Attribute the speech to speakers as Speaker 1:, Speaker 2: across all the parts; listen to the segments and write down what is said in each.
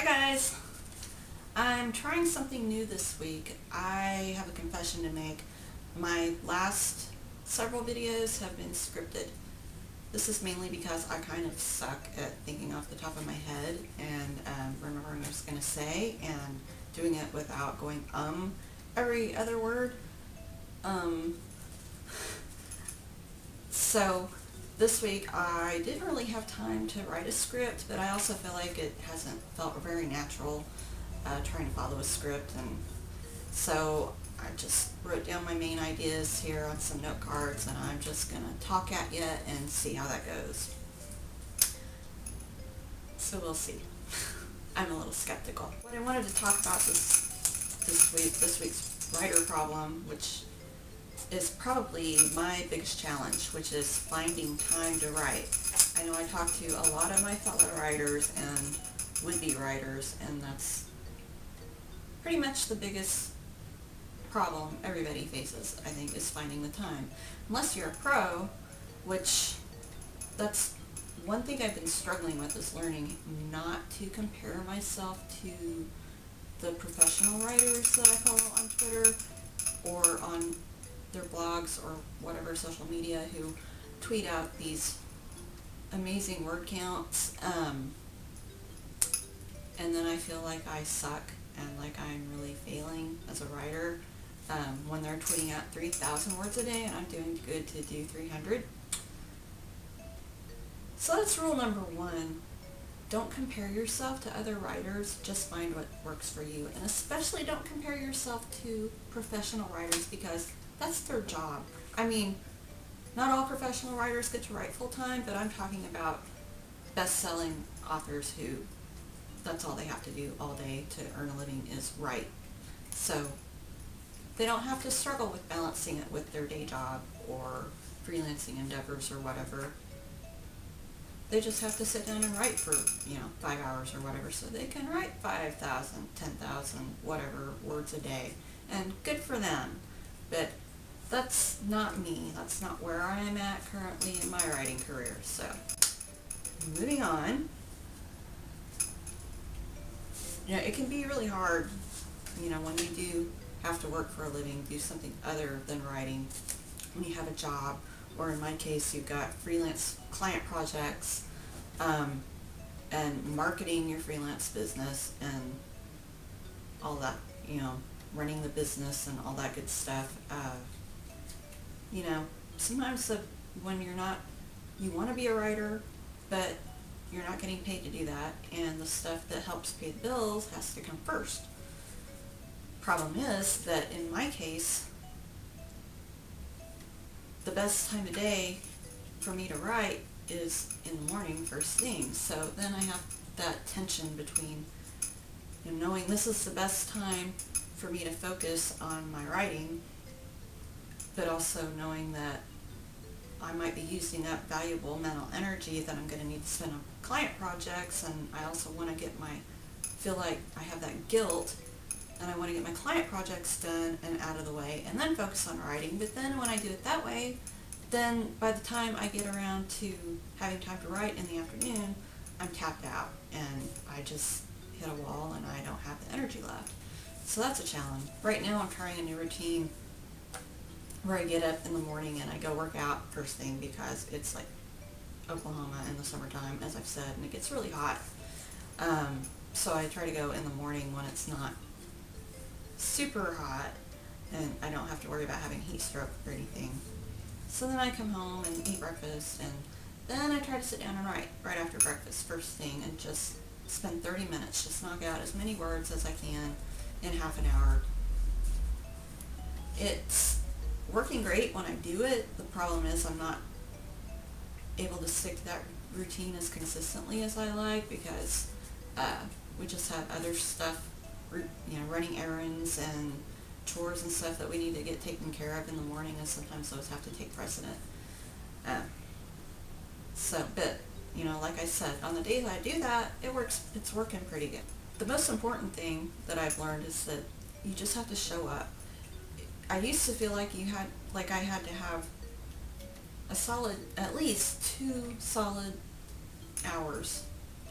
Speaker 1: Hi guys! I'm trying something new this week. I have a confession to make. My last several videos have been scripted. This is mainly because I kind of suck at thinking off the top of my head and remembering what I was going to say and doing it without going every other word. So this week I didn't really have time to write a script, but I also feel like it hasn't felt very natural trying to follow a script, and so I just wrote down my main ideas here on some note cards, and I'm just going to talk at you and see how that goes. So we'll see. I'm a little skeptical. What I wanted to talk about this week's writer problem, which is probably my biggest challenge, which is finding time to write. I know I talk to a lot of my fellow writers and would-be writers, and that's pretty much the biggest problem everybody faces, I think, is finding the time. Unless you're a pro, which that's one thing I've been struggling with, is learning not to compare myself to the professional writers that I follow on Twitter or on their blogs or whatever social media, who tweet out these amazing word counts, and then I feel like I suck and like I'm really failing as a writer when they're tweeting out 3,000 words a day and I'm doing good to do 300. So that's rule number one. Don't compare yourself to other writers, just find what works for you, and especially don't compare yourself to professional writers, because that's their job. I mean, not all professional writers get to write full-time, but I'm talking about best-selling authors who that's all they have to do all day to earn a living is write. So they don't have to struggle with balancing it with their day job or freelancing endeavors or whatever. They just have to sit down and write for, 5 hours or whatever, so they can write 5,000, 10,000, whatever words a day. And good for them. But that's not me. That's not where I am at currently in my writing career. So, moving on. It can be really hard, when you do have to work for a living, do something other than writing, when you have a job, or in my case, you've got freelance client projects, and marketing your freelance business and all that, running the business and all that good stuff. Sometimes when you want to be a writer, but you're not getting paid to do that, and the stuff that helps pay the bills has to come first. Problem is that in my case, the best time of day for me to write is in the morning, first thing. So then I have that tension between knowing this is the best time for me to focus on my writing, but also knowing that I might be using up valuable mental energy that I'm going to need to spend on client projects, and I also want to feel like I have that guilt, and I want to get my client projects done and out of the way, and then focus on writing. But then when I do it that way, then by the time I get around to having time to write in the afternoon, I'm tapped out, and I just hit a wall, and I don't have the energy left. So that's a challenge. Right now I'm trying a new routine where I get up in the morning and I go work out first thing, because it's like Oklahoma in the summertime, as I've said, and it gets really hot. So I try to go in the morning when it's not super hot and I don't have to worry about having heat stroke or anything. So then I come home and eat breakfast, and then I try to sit down and write right after breakfast first thing, and just spend 30 minutes, just knock out as many words as I can in half an hour. It's working great when I do it. The problem is I'm not able to stick to that routine as consistently as I like, because we just have other stuff, running errands and chores and stuff that we need to get taken care of in the morning, and sometimes those have to take precedent. But like I said, on the days I do that, it's working pretty good. The most important thing that I've learned is that you just have to show up. I used to feel like I had to have at least 2 solid hours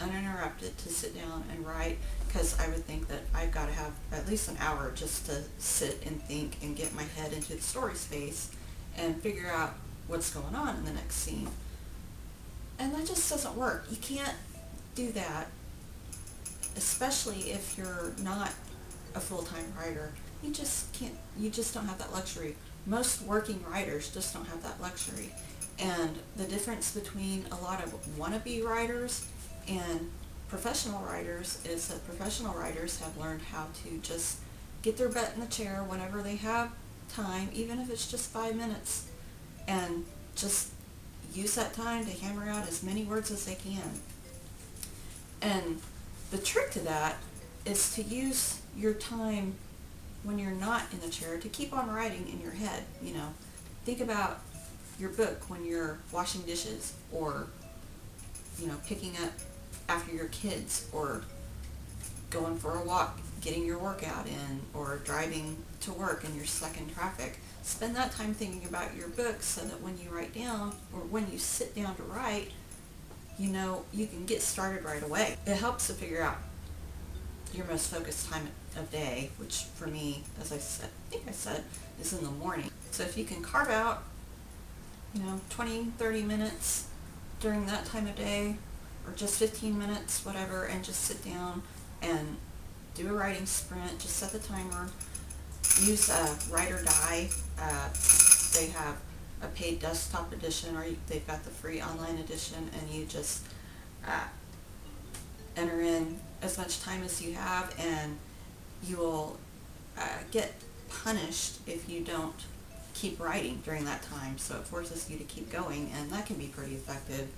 Speaker 1: uninterrupted to sit down and write, because I would think that I've got to have at least an hour just to sit and think and get my head into the story space and figure out what's going on in the next scene. And that just doesn't work. You can't do that, especially if you're not a full-time writer. You just can't, you just don't have that luxury. Most working writers just don't have that luxury. And the difference between a lot of wannabe writers and professional writers is that professional writers have learned how to just get their butt in the chair whenever they have time, even if it's just 5 minutes, and just use that time to hammer out as many words as they can. And the trick to that is to use your time when you're not in the chair to keep on writing in your head. You know, think about your book when you're washing dishes, or, you know, picking up after your kids, or going for a walk, getting your workout in, or driving to work and you're stuck in traffic. Spend that time thinking about your book so that when you write down, or when you sit down to write, you know, you can get started right away. It helps to figure out your most focused time of day, which for me, as I think I said, is in the morning. So if you can carve out, you know, 20, 30 minutes during that time of day, or just 15 minutes, whatever, and just sit down and do a writing sprint. Just set the timer. Use a Write or Die. They have a paid desktop edition, or they've got the free online edition, and you just enter in as much time as you have, and you will get punished if you don't keep writing during that time. So it forces you to keep going, and that can be pretty effective.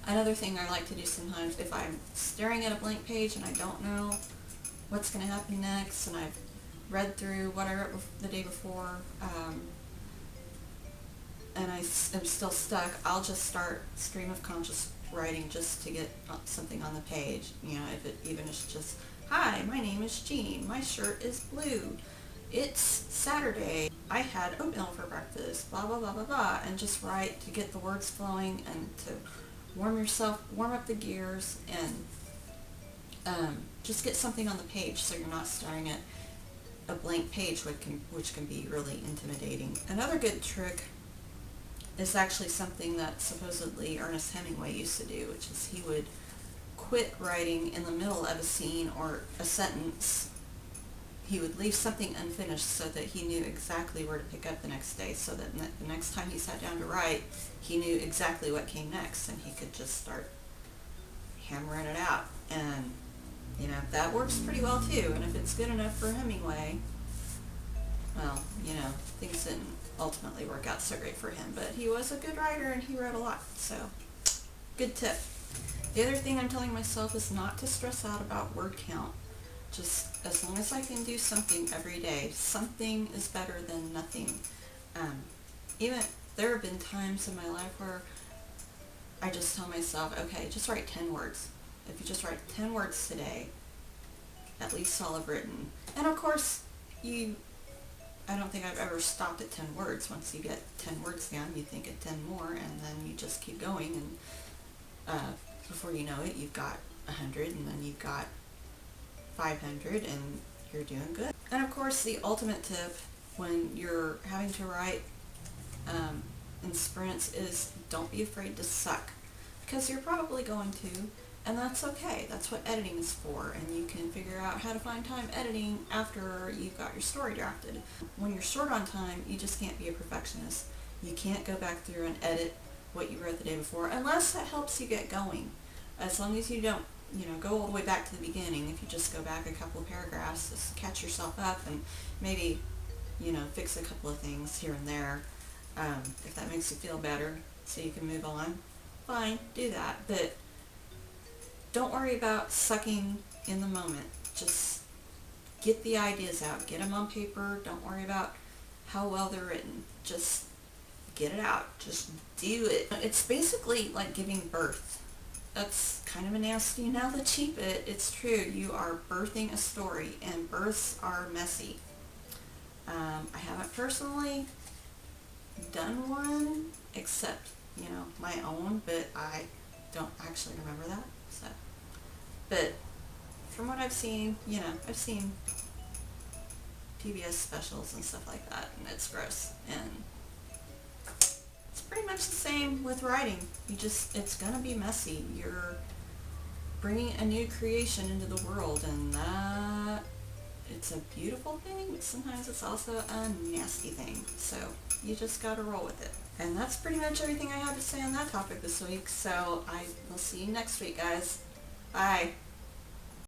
Speaker 1: Another thing I like to do sometimes, if I'm staring at a blank page and I don't know what's going to happen next, and I've read through what I wrote the day before, and I am still stuck, I'll just start stream of conscious writing just to get something on the page. You know, if it even is just, hi, my name is Jean, my shirt is blue, it's Saturday, I had oatmeal for breakfast, blah blah blah blah blah, and just write to get the words flowing and to warm up the gears, and just get something on the page so you're not staring at a blank page, which can be really intimidating. Another good trick is actually something that supposedly Ernest Hemingway used to do, which is he would quit writing in the middle of a scene or a sentence. He would leave something unfinished so that he knew exactly where to pick up the next day, so that the next time he sat down to write, he knew exactly what came next, and he could just start hammering it out. And, you know, that works pretty well too. And if it's good enough for Hemingway, well, you know, things didn't ultimately work out so great for him, but he was a good writer and he wrote a lot. So, good tip. The other thing I'm telling myself is not to stress out about word count. Just as long as I can do something every day, something is better than nothing. Even there have been times in my life where I just tell myself, okay, just write 10 words. If you just write 10 words today, at least I'll have written. And of course, I don't think I've ever stopped at 10 words. Once you get 10 words down, you think of 10 more, and then you just keep going, and before you know it, you've got 100, and then you've got 500, and you're doing good. And of course, the ultimate tip when you're having to write in sprints is don't be afraid to suck, because you're probably going to, and that's okay. That's what editing is for, and you can figure out how to find time editing after you've got your story drafted. When you're short on time, you just can't be a perfectionist. You can't go back through and edit what you wrote the day before, unless that helps you get going. As long as you don't, you know, go all the way back to the beginning. If you just go back a couple of paragraphs, just catch yourself up and maybe, you know, fix a couple of things here and there. If that makes you feel better so you can move on, fine, do that. But don't worry about sucking in the moment. Just get the ideas out. Get them on paper. Don't worry about how well they're written. Just get it out. Just do it. It's basically like giving birth. That's kind of a nasty analogy, but it's true. You are birthing a story, and births are messy. I haven't personally done one, except, you know, my own, but I don't actually remember that. So But from what I've seen, I've seen PBS specials and stuff like that, and it's gross. And it's pretty much the same with writing. It's gonna be messy. You're bringing a new creation into the world, and that, it's a beautiful thing, but sometimes it's also a nasty thing. So you just gotta roll with it. And that's pretty much everything I have to say on that topic this week. So I will see you next week, guys. Bye.